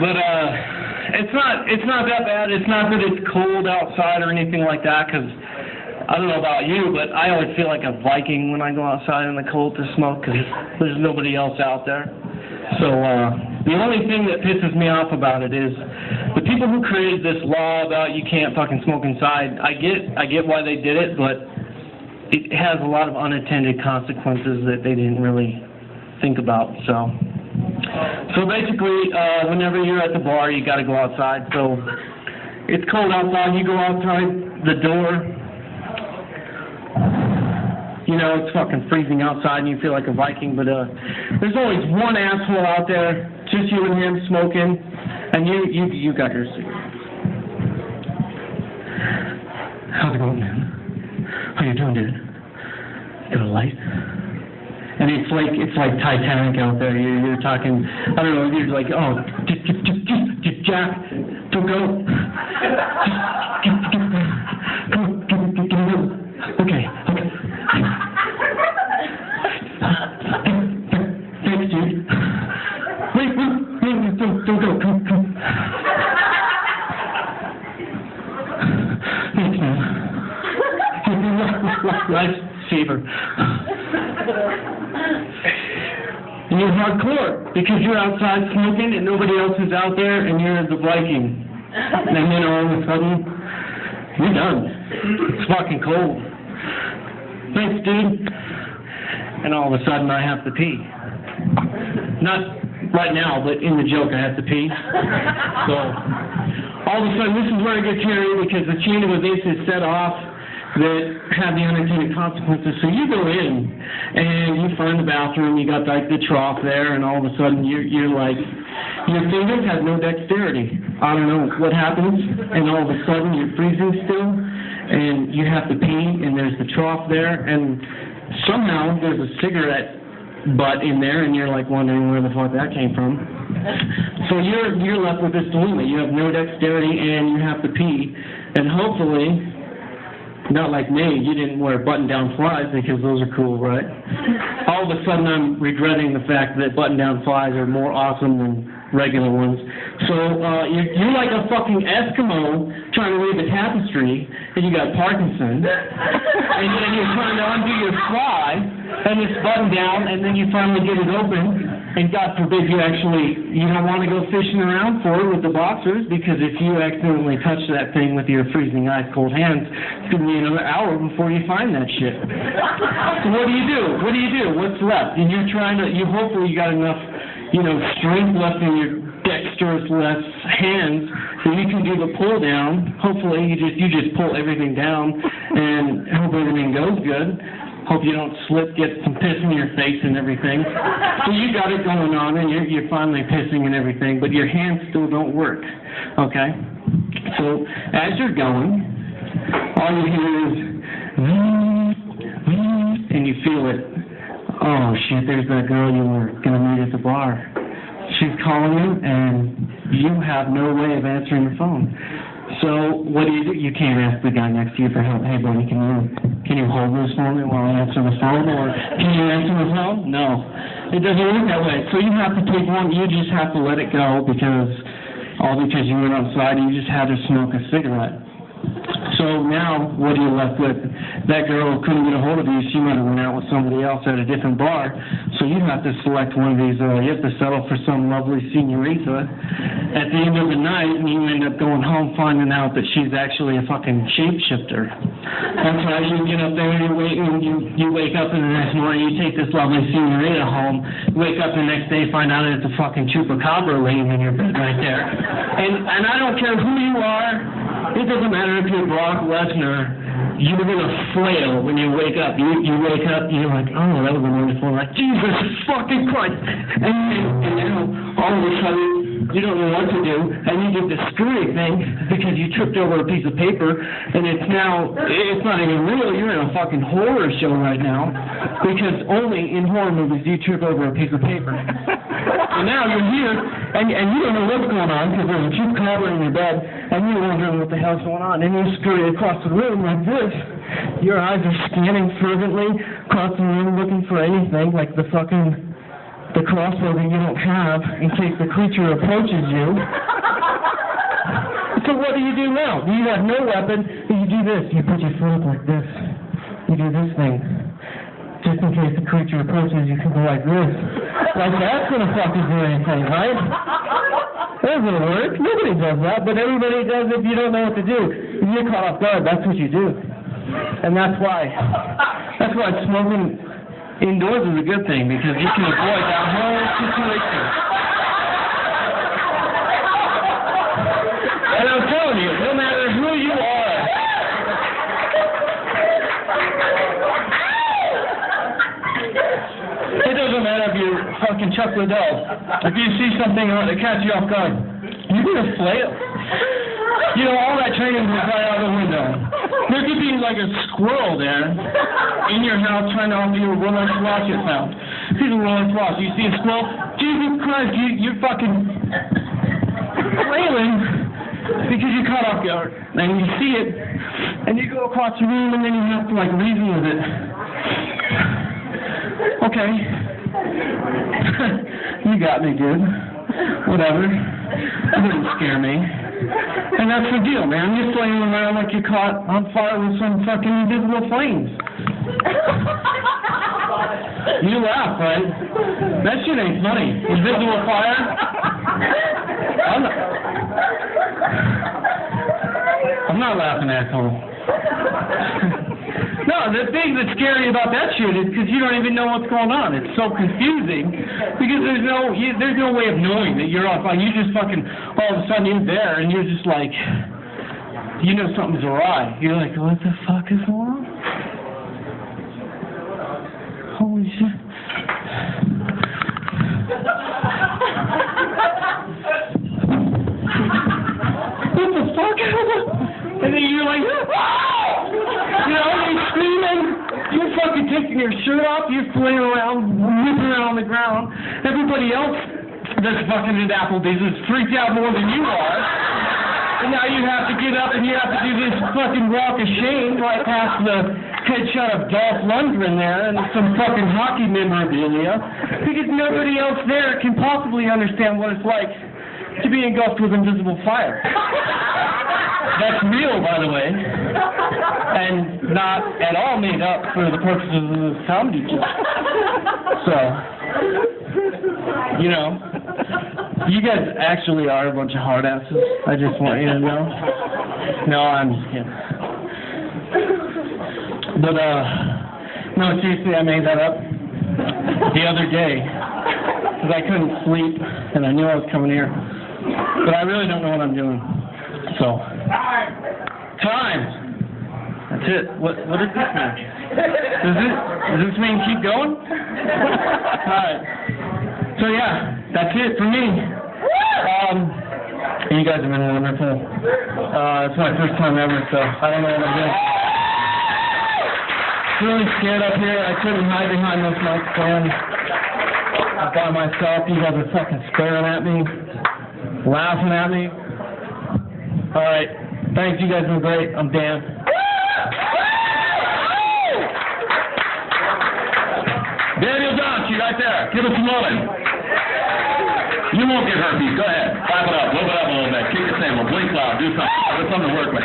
But it's not that bad. It's not that it's cold outside or anything like that, because I don't know about you, but I always feel like a Viking when I go outside in the cold to smoke, because there's nobody else out there. So the only thing that pisses me off about it is the people who created this law about you can't fucking smoke inside. I get why they did it, but it has a lot of unintended consequences that they didn't really think about. So basically, whenever you're at the bar, you got to go outside. So it's cold outside. You go outside the door. You know, it's fucking freezing outside and you feel like a Viking, but there's always one asshole out there, just you and him smoking, and you got your cigarette. How's it going, man? How you doing, dude? Got a light? And it's like Titanic out there. You're talking, I don't know, you're like, oh, Jack, don't go. Okay. Thanks, dude. Wait, don't go. Come. Thanks, man. Lifesaver. And you're hardcore because you're outside smoking and nobody else is out there and you're the Viking. And then all of a sudden, you're done. It's fucking cold. Thanks, dude. And all of a sudden I have to pee. Not right now, but in the joke I have to pee. So all of a sudden this is where it gets hairy because the chain of events is set off that have the unintended consequences. So you go in and you find the bathroom, you got like the trough there, and all of a sudden you're like, your fingers have no dexterity. I don't know what happens, and all of a sudden you're freezing still, and you have to pee, and there's the trough there, and somehow there's a cigarette butt in there, and you're like wondering where the fuck that came from. So you're left with this dilemma. You have no dexterity, and you have to pee, and hopefully, not like me, you didn't wear button-down flies because those are cool, right? All of a sudden I'm regretting the fact that button-down flies are more awesome than regular ones. So you're like a fucking Eskimo trying to weave a tapestry, and you got Parkinson, and then you're trying to undo your fly, and it's buttoned down, and then you finally get it open, and God forbid you don't want to go fishing around for it with the boxers, because if you accidentally touch that thing with your freezing ice-cold hands, it's going to be another hour before you find that shit. So what do you do? What's left? And hopefully you got enough, strength left in your dexterous hands so you can do the pull down. Hopefully you just pull everything down and hope everything goes good. Hope you don't slip, get some piss in your face and everything. So you got it going on and you're finally pissing and everything, but your hands still don't work. Okay? So as you're going, all you hear is and you feel it. Oh shit, there's that girl you were gonna meet at the bar. She's calling you and you have no way of answering the phone. So what do? You can't ask the guy next to you for help. Hey buddy, can you hold this for me while I answer the phone? Or can you answer the phone? No. It doesn't work that way. So you have to take one, you just have to let it go because you went outside and you just had to smoke a cigarette. So now, what are you left with? That girl couldn't get a hold of you. She might have went out with somebody else at a different bar. So you have to select one of these. You have to settle for some lovely señorita at the end of the night, and you end up going home finding out that she's actually a fucking shapeshifter. That's right. You get up there and you wake up in the next morning. You take this lovely señorita home. You wake up the next day, find out it's a fucking chupacabra laying in your bed right there. And I don't care who you are. It doesn't matter if you're Brock Lesnar, you're going to flail when you wake up. You wake up, you're like, oh, that was wonderful. Like, Jesus fucking Christ. And now, all of a sudden, you don't know what to do, and you did the screwy thing because you tripped over a piece of paper, and it's not even real. You're in a fucking horror show right now because only in horror movies do you trip over a piece of paper. And now you're here, and you don't know what's going on because there's a chupacabra in your bed, and you're wondering what the hell's going on, and you scurry across the room like this. Your eyes are scanning fervently across the room looking for anything, like the fucking the crossbow that you don't have in case the creature approaches you. So what do you do now? You have no weapon, and you do this. You put your foot up like this. You do this thing. Just in case the creature approaches, you can go like this. Like that's gonna fucking do anything, right? That doesn't work. Nobody does that, but everybody does if you don't know what to do. If you get caught off guard, that's what you do. And that's why smoking indoors is a good thing, because you can avoid that whole situation. And I'm telling you, no matter who you are, it doesn't matter if you're fucking Chuck Liddell. If you see something that catches you off guard, you're gonna flail. You know, all that training was right out the window. There could be like a squirrel there in your house trying to offer you a roller squash it found. See the roller squash, you see a squirrel, Jesus Christ, you're fucking flailing because you caught off guard. And you see it, and you go across the room, and then you have to like reason with it. Okay. You got me, dude. Whatever. It didn't scare me. And that's the deal, man. You're flailing around like you're caught on fire with some fucking invisible flames. You laugh, right? That shit ain't funny. Invisible fire? I'm not laughing, asshole. No, the thing that's scary about that shit is because you don't even know what's going on. It's so confusing because there's no way of knowing that you're off. Like, you just fucking, all of a sudden you're there and you're just like, you know something's awry. You're like, what the fuck is going on? Holy shit. What the fuck? And then you're like, you know, you're screaming, you're fucking taking your shirt off, you're flailing around, moving around on the ground. Everybody else that's fucking at Applebee's is freaked out more than you are. And now you have to get up and you have to do this fucking walk of shame right past the headshot of Dolph Lundgren there and some fucking hockey memorabilia. Because nobody else there can possibly understand what it's like to be engulfed with invisible fire. That's real, by the way, and not at all made up for the purposes of this comedy show. So, you know, you guys actually are a bunch of hard asses. I just want you to know. No, I'm just kidding. But, no, seriously, I made that up the other day because I couldn't sleep and I knew I was coming here. But I really don't know what I'm doing. So, time. That's it. What does this mean? Does this mean keep going? Alright. So yeah, that's it for me. You guys have been wonderful. It's my first time ever, so I don't know what I'm doing. Really scared up here. I couldn't hide behind this mic stand by myself. You guys are fucking staring at me, laughing at me. All right. Thanks. You guys have been great. I'm Dan. Daniel Johnson, right there. Give us a moment. You won't get herpes. Go ahead. Clap it up. Whip it up a little bit. Kick your table. Blink loud. Do something. There's something to work with.